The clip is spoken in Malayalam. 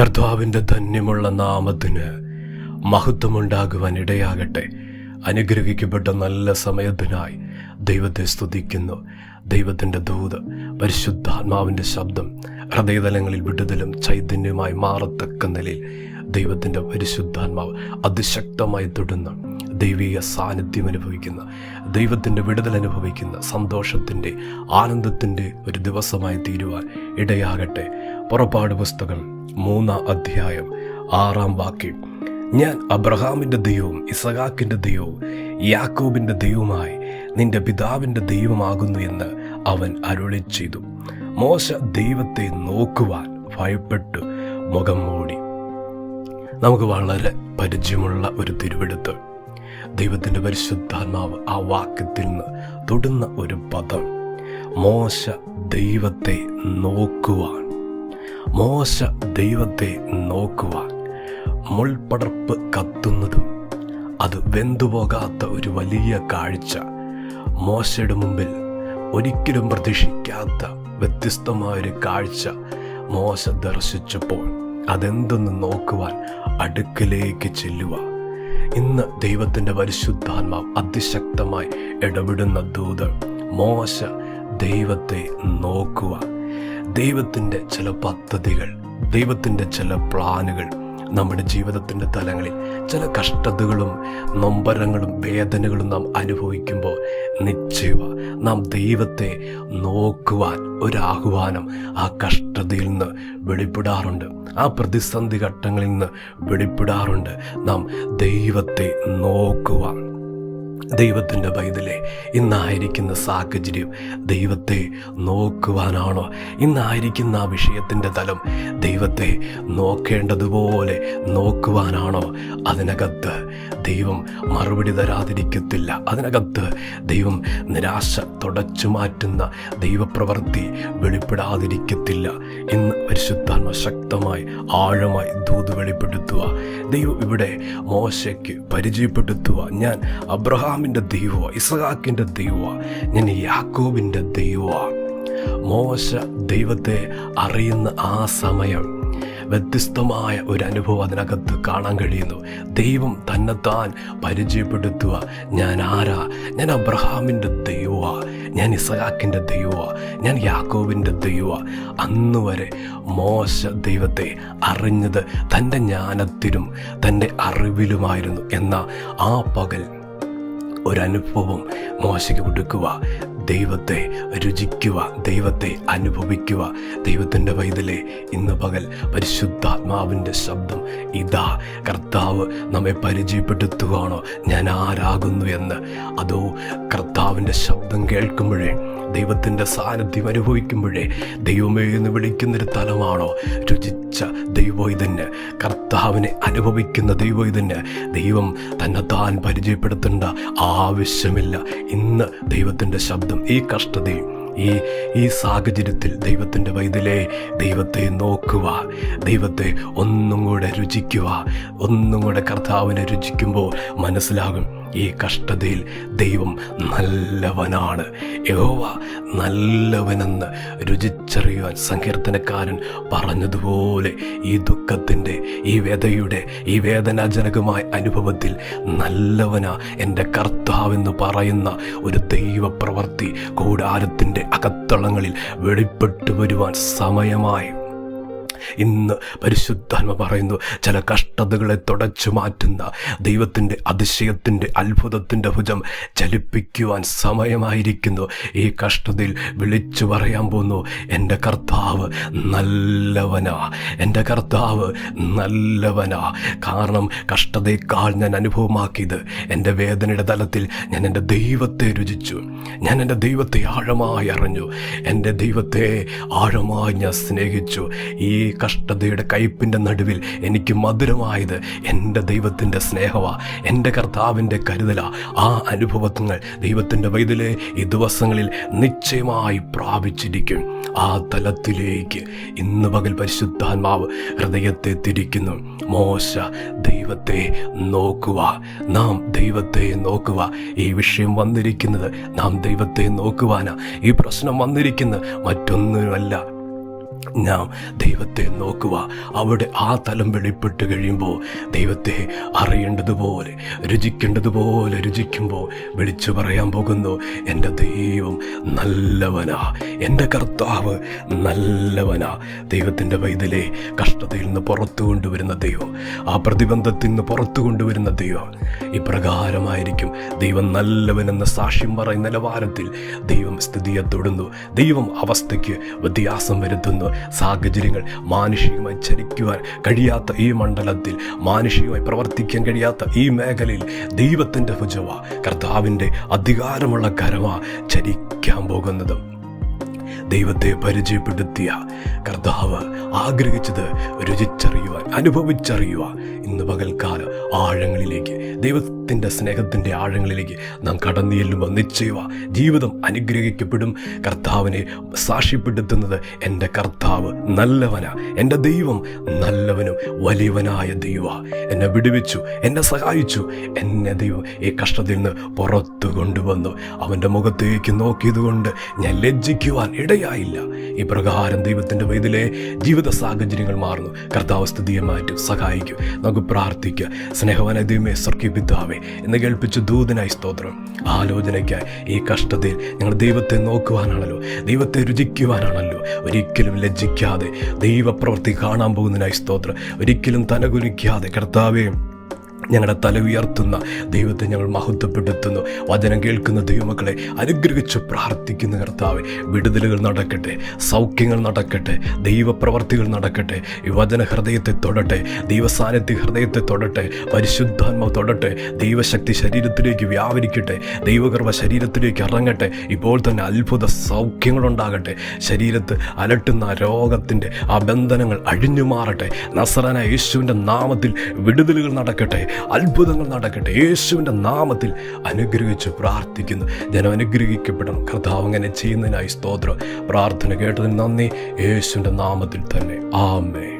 കർത്താവിൻ്റെ ധന്യമുള്ള നാമത്തിന് മഹത്വമുണ്ടാകുവാൻ ഇടയാകട്ടെ. അനുഗ്രഹിക്കപ്പെട്ട നല്ല സമയത്തിനായി ദൈവത്തെ സ്തുതിക്കുന്നു. ദൈവത്തിൻ്റെ ദൂത്, പരിശുദ്ധാത്മാവിൻ്റെ ശബ്ദം ഹൃദയതലങ്ങളിൽ വിടുതലും ചൈതന്യമായി മാറത്തക്ക നിലയിൽ ദൈവത്തിൻ്റെ പരിശുദ്ധാത്മാവ് അതിശക്തമായി തൊടുന്ന ദൈവീയ സാന്നിധ്യം അനുഭവിക്കുന്ന, ദൈവത്തിൻ്റെ വിടുതൽ അനുഭവിക്കുന്ന, സന്തോഷത്തിൻ്റെ ആനന്ദത്തിൻ്റെ ഒരു ദിവസമായി തീരുവാൻ ഇടയാകട്ടെ. പുറപ്പാട് പുസ്തകം 3-ാം അധ്യായം 6-ാം വാക്യം: ഞാൻ അബ്രഹാമിൻ്റെ ദൈവവും ഇസഹാക്കിൻ്റെ ദൈവവും യാക്കോബിൻ്റെ ദൈവവുമായി നിന്റെ പിതാവിൻ്റെ ദൈവമാകുന്നു എന്ന് അവൻ അരുളി ചെയ്തു. മോശ ദൈവത്തെ നോക്കുവാൻ ഭയപ്പെട്ടു മുഖം മൂടി. നമുക്ക് വളരെ പരിചയമുള്ള ഒരു തിരുവെടുത്ത്. ദൈവത്തിൻ്റെ പരിശുദ്ധാത്മാവ് ആ വാക്യത്തിൽ നിന്ന് തൊടുന്ന ഒരു പദം: മോശ ദൈവത്തെ നോക്കുവാൻ. മോശ ദൈവത്തെ നോക്കുവാൻ. മുൾപടർപ്പ് കത്തുന്നതും അത് വെന്തുപോകാത്ത ഒരു വലിയ കാഴ്ച മോശയുടെ മുമ്പിൽ ഒരിക്കലും പ്രതീക്ഷിക്കാത്ത വ്യത്യസ്തമായൊരു കാഴ്ച മോശ ദർശിച്ചപ്പോൾ അതെന്തെന്ന് നോക്കുവാൻ അടുക്കലേക്ക് ചെല്ലുക. ഇന്ന് ദൈവത്തിൻ്റെ പരിശുദ്ധാത്മാവ് അതിശക്തമായി ഇടപെടുന്ന ദൂത്: മോശ ദൈവത്തെ നോക്കുക. ദൈവത്തിൻ്റെ ചില പദ്ധതികൾ, ദൈവത്തിൻ്റെ ചില പ്ലാനുകൾ നമ്മുടെ ജീവിതത്തിൻ്റെ തലങ്ങളിൽ ചില കഷ്ടതകളും നൊമ്പരങ്ങളും വേദനകളും നാം അനുഭവിക്കുമ്പോൾ നിശ്ചയമാണ് നാം ദൈവത്തെ നോക്കുവാൻ ഒരാഹ്വാനം ആ കഷ്ടതയിൽ നിന്ന് വെളിപ്പെടാറുണ്ട്. ആ പ്രതിസന്ധി ഘട്ടങ്ങളിൽ നിന്ന് വെളിപ്പെടാറുണ്ട്. നാം ദൈവത്തെ നോക്കുവാൻ. ദൈവത്തിൻ്റെ പൈതലേ, ഇന്നായിരിക്കുന്ന സാഹചര്യം ദൈവത്തെ നോക്കുവാനാണോ? ഇന്നായിരിക്കുന്ന ആ വിഷയത്തിൻ്റെ തലം ദൈവത്തെ നോക്കേണ്ടതുപോലെ നോക്കുവാനാണോ? അതിനകത്ത് ദൈവം മറുപടി തരാതിരിക്കത്തില്ല. അതിനകത്ത് ദൈവം നിരാശ തുടച്ചു മാറ്റുന്ന ദൈവപ്രവൃത്തി വെളിപ്പെടാതിരിക്കത്തില്ല. ഇന്ന് പരിശുദ്ധാത്മ ശക്തമായി ആഴമായി ദൂത് വെളിപ്പെടുത്തുക. ദൈവം ഇവിടെ മോശയ്ക്ക് പരിചയപ്പെടുത്തുക: ഞാൻ അബ്രഹാമിൻ്റെ ദൈവമാ, ഇസഹാക്കിൻ്റെ ദൈവമാ, ഞാൻ യാക്കോബിൻ്റെ ദൈവമാ. മോശ ദൈവത്തെ അറിയുന്ന ആ സമയം വ്യത്യസ്തമായ ഒരു അനുഭവം അതിനകത്ത് കാണാൻ കഴിയുന്നു. ദൈവം തന്നെത്താൻ പരിചയപ്പെടുത്തുക: ഞാൻ ആരാ? ഞാൻ അബ്രഹാമിൻ്റെ ദൈവമാ, ഞാൻ ഇസഹാക്കിൻ്റെ ദൈവമാ, ഞാൻ യാക്കോബിൻ്റെ ദൈവമാ. അന്ന് വരെ മോശ ദൈവത്തെ അറിഞ്ഞത് തൻ്റെ ജ്ഞാനത്തിലും തൻ്റെ അറിവിലുമായിരുന്നു. എന്നാൽ ആ പകൽ ഒരനുഭവം മോശയ്ക്ക് കൊടുക്കുക: ദൈവത്തെ രുചിക്കുക, ദൈവത്തെ അനുഭവിക്കുക. ദൈവത്തിൻ്റെ പൈതലേ, ഇന്ന് പകൽ പരിശുദ്ധാത്മാവിൻ്റെ ശബ്ദം ഇതാ. കർത്താവ് നമ്മെ പരിചയപ്പെടുത്തുകയാണോ ഞാൻ ആരാകുന്നു എന്ന്? അതോ കർത്താവിൻ്റെ ശബ്ദം കേൾക്കുമ്പോഴേ, ദൈവത്തിൻ്റെ സാന്നിധ്യം അനുഭവിക്കുമ്പോഴേ ദൈവമേ എന്ന് വിളിക്കുന്നൊരു തലമാണോ? രുചിച്ച ദൈവോയിതന്, കർത്താവിനെ അനുഭവിക്കുന്ന ദൈവോയിതന് ദൈവം തന്നെത്താൻ പരിചയപ്പെടുത്തേണ്ട ആവശ്യമില്ല. ഇന്ന് ദൈവത്തിൻ്റെ ശബ്ദം ഈ കഷ്ടതയും ഈ സാഹചര്യത്തിൽ ദൈവത്തിൻ്റെ പൈതലേ, ദൈവത്തെ നോക്കുക, ദൈവത്തെ ഒന്നും കൂടെ രുചിക്കുക. ഒന്നും കൂടെ കർത്താവിനെ രുചിക്കുമ്പോൾ മനസ്സിലാകും ഈ കഷ്ടതയിൽ ദൈവം നല്ലവനാണ്. യഹോവ നല്ലവനെന്ന് രുചിച്ചറിയുവാൻ സങ്കീർത്തനക്കാരൻ പറഞ്ഞതുപോലെ ഈ ദുഃഖത്തിൻ്റെ, ഈ വ്യതയുടെ, ഈ വേദനാജനകമായ അനുഭവത്തിൽ നല്ലവനാ എൻ്റെ കർത്താവെന്ന് പറയുന്ന ഒരു ദൈവപ്രവൃത്തി കൂടാരത്തിൻ്റെ അകത്തളങ്ങളിൽ വെളിപ്പെട്ടു വരുവാൻ സമയമായി. ഇന്ന് പരിശുദ്ധാത്മ പറയുന്നു: ചില കഷ്ടതകളെ തുടച്ചു മാറ്റുന്ന ദൈവത്തിൻ്റെ അതിശയത്തിൻ്റെ അത്ഭുതത്തിൻ്റെ ഭുജം ചലിപ്പിക്കുവാൻ സമയമായിരിക്കുന്നു. ഈ കഷ്ടതയിൽ വിളിച്ചു പറയാൻ പോകുന്നു: എൻ്റെ കർത്താവ് നല്ലവനാ, എൻ്റെ കർത്താവ് നല്ലവനാ. കാരണം കഷ്ടതയേക്കാൾ ഞാൻ അനുഭവമാക്കിയത് എൻ്റെ വേദനയുടെ തലത്തിൽ ഞാൻ എൻ്റെ ദൈവത്തെ രുചിച്ചു. ഞാൻ എൻ്റെ ദൈവത്തെ ആഴമായി അറിഞ്ഞു. എൻ്റെ ദൈവത്തെ ആഴമായി ഞാൻ സ്നേഹിച്ചു. ഈ കഷ്ടതയുടെ കയ്പിൻ്റെ നടുവിൽ എനിക്ക് മധുരമായത് എൻ്റെ ദൈവത്തിൻ്റെ സ്നേഹമാ, എൻ്റെ കർത്താവിൻ്റെ കരുതലാ. ആ അനുഭവങ്ങൾ ദൈവത്തിൻ്റെ പൈതലേ ഈ ദിവസങ്ങളിൽ നിശ്ചയമായി പ്രാപിച്ചിരിക്കും. ആ തലത്തിലേക്ക് ഇന്ന് പകൽ പരിശുദ്ധാത്മാവ് ഹൃദയത്തെ തിരിക്കുന്നു. മോശ ദൈവത്തെ നോക്കുക, നാം ദൈവത്തെ നോക്കുക. ഈ വിഷയം വന്നിരിക്കുന്നത് നാം ദൈവത്തെ നോക്കുവാനാ. ഈ പ്രശ്നം വന്നിരിക്കുന്നത് മറ്റൊന്നുമല്ല, നാം ദൈവത്തെ നോക്കുക. അവിടെ ആ തലം വെളിപ്പെട്ട് കഴിയുമ്പോൾ ദൈവത്തെ അറിയേണ്ടതുപോലെ രുചിക്കേണ്ടതുപോലെ രുചിക്കുമ്പോൾ വിളിച്ചു പറയാൻ പോകുന്നു, എൻ്റെ ദൈവം നല്ലവനാ, എൻ്റെ കർത്താവ് നല്ലവനാ. ദൈവത്തിൻ്റെ പൈതലേ, കഷ്ടതയിൽ നിന്ന് പുറത്തു കൊണ്ടുവരുന്ന ദൈവം, ആ പ്രതിബന്ധത്തിൽ നിന്ന് പുറത്തു കൊണ്ടുവരുന്ന ദൈവം ഇപ്രകാരമായിരിക്കും. ദൈവം നല്ലവനെന്ന സാക്ഷ്യം പറയുന്ന നിലവാരത്തിൽ ദൈവം സ്ഥിതിയെ തൊടുന്നു. ദൈവം അവസ്ഥയ്ക്ക് വ്യത്യാസം വരുത്തുന്നു. സാഹചര്യങ്ങൾ മാനുഷികമായി ചലിക്കുവാൻ കഴിയാത്ത ഈ മണ്ഡലത്തിൽ, മാനുഷികമായി പ്രവർത്തിക്കാൻ കഴിയാത്ത ഈ മേഖലയിൽ ദൈവത്തിൻ്റെ ഭുജവ, കർത്താവിൻ്റെ അധികാരമുള്ള കരമാ ചലിക്കാൻ പോകുന്നത്. ദൈവത്തെ പരിചയപ്പെടുത്തിയ കർത്താവ് ആഗ്രഹിച്ചത് രുചിച്ചറിയുവാൻ, അനുഭവിച്ചറിയുവാൻ. ഇന്ന് പകൽക്കാല ആഴങ്ങളിലേക്ക്, ദൈവത്തിൻ്റെ സ്നേഹത്തിൻ്റെ ആഴങ്ങളിലേക്ക് നാം കടന്നു ചെല്ലുമ്പോൾ നിശ്ചയമാ ജീവിതം അനുഗ്രഹിക്കപ്പെടും. കർത്താവിനെ സാക്ഷ്യപ്പെടുത്തുന്നത്, എൻ്റെ കർത്താവ് നല്ലവനാ, എൻ്റെ ദൈവം നല്ലവനും വലിയവനായ ദൈവ. എന്നെ വിടുവിച്ചു, എന്നെ സഹായിച്ചു, എന്നെ ദൈവം ഈ കഷ്ടതയിൽ നിന്ന് പുറത്തു കൊണ്ടുവന്നു. അവൻ്റെ മുഖത്തേക്ക് നോക്കിയതുകൊണ്ട് ഞാൻ ലജ്ജിക്കുവാൻ ഇടയായില്ല. ഈ പ്രകാരം ദൈവത്തിൻ്റെ വൈദിലെ ജീവിത സാഹചര്യങ്ങൾ മാറുന്നു. കർത്താവ് സ്ഥിതിയെ മാറ്റും, സഹായിക്കും. നമുക്ക് പ്രാർത്ഥിക്കുക. സ്നേഹവാനായ ദൈവമേ, സ്വർഗീയ പിതാവേ, എന്ന് കേൾപ്പിച്ച ദൂതനായി സ്തോത്രം. ആലോചനയ്ക്കായി ഈ കഷ്ടതയിൽ ഞങ്ങൾ ദൈവത്തെ നോക്കുവാനാണല്ലോ, ദൈവത്തെ രുചിക്കുവാനാണല്ലോ. ഒരിക്കലും ലജ്ജിക്കാതെ ദൈവപ്രവൃത്തി കാണാൻ പോകുന്നതിനായി സ്തോത്രം. ഒരിക്കലും തലകുനിക്കാതെ കർത്താവേ, ഞങ്ങളുടെ തല ഉയർത്തുന്ന ദൈവത്തെ ഞങ്ങൾ മഹത്വപ്പെടുത്തുന്നു. വചനം കേൾക്കുന്ന ദൈവമക്കളെ അനുഗ്രഹിച്ച് പ്രാർത്ഥിക്കുന്ന കർത്താവേ, വിടുതലുകൾ നടക്കട്ടെ, സൗഖ്യങ്ങൾ നടക്കട്ടെ, ദൈവപ്രവർത്തികൾ നടക്കട്ടെ. ഈ വചന ഹൃദയത്തെ തൊടട്ടെ, ദൈവസാന്നിധ്യ ഹൃദയത്തെ തൊടട്ടെ, പരിശുദ്ധാത്മാവ് തൊടട്ടെ, ദൈവശക്തി ശരീരത്തിലേക്ക് വ്യാപരിക്കട്ടെ, ദൈവകൃപ ശരീരത്തിലേക്ക് ഇറങ്ങട്ടെ. ഇപ്പോൾ തന്നെ അത്ഭുത സൗഖ്യങ്ങളുണ്ടാകട്ടെ. ശരീരത്ത് അലട്ടുന്ന രോഗത്തിൻ്റെ ആ ബന്ധനങ്ങൾ അഴിഞ്ഞു മാറട്ടെ. നസറാനായ യേശുവിൻ്റെ നാമത്തിൽ വിടുതലുകൾ നടക്കട്ടെ, അത്ഭുതങ്ങൾ നടക്കട്ടെ. യേശുവിൻ്റെ നാമത്തിൽ അനുഗ്രഹിച്ച് പ്രാർത്ഥിക്കുന്നു. ജനം അനുഗ്രഹിക്കപ്പെടണം. കർത്താവ് അങ്ങനെ ചെയ്യുന്നതിനായി സ്തോത്രം. പ്രാർത്ഥന കേട്ടതിന് നന്ദി. യേശുവിൻ്റെ നാമത്തിൽ തന്നെ ആമേൻ.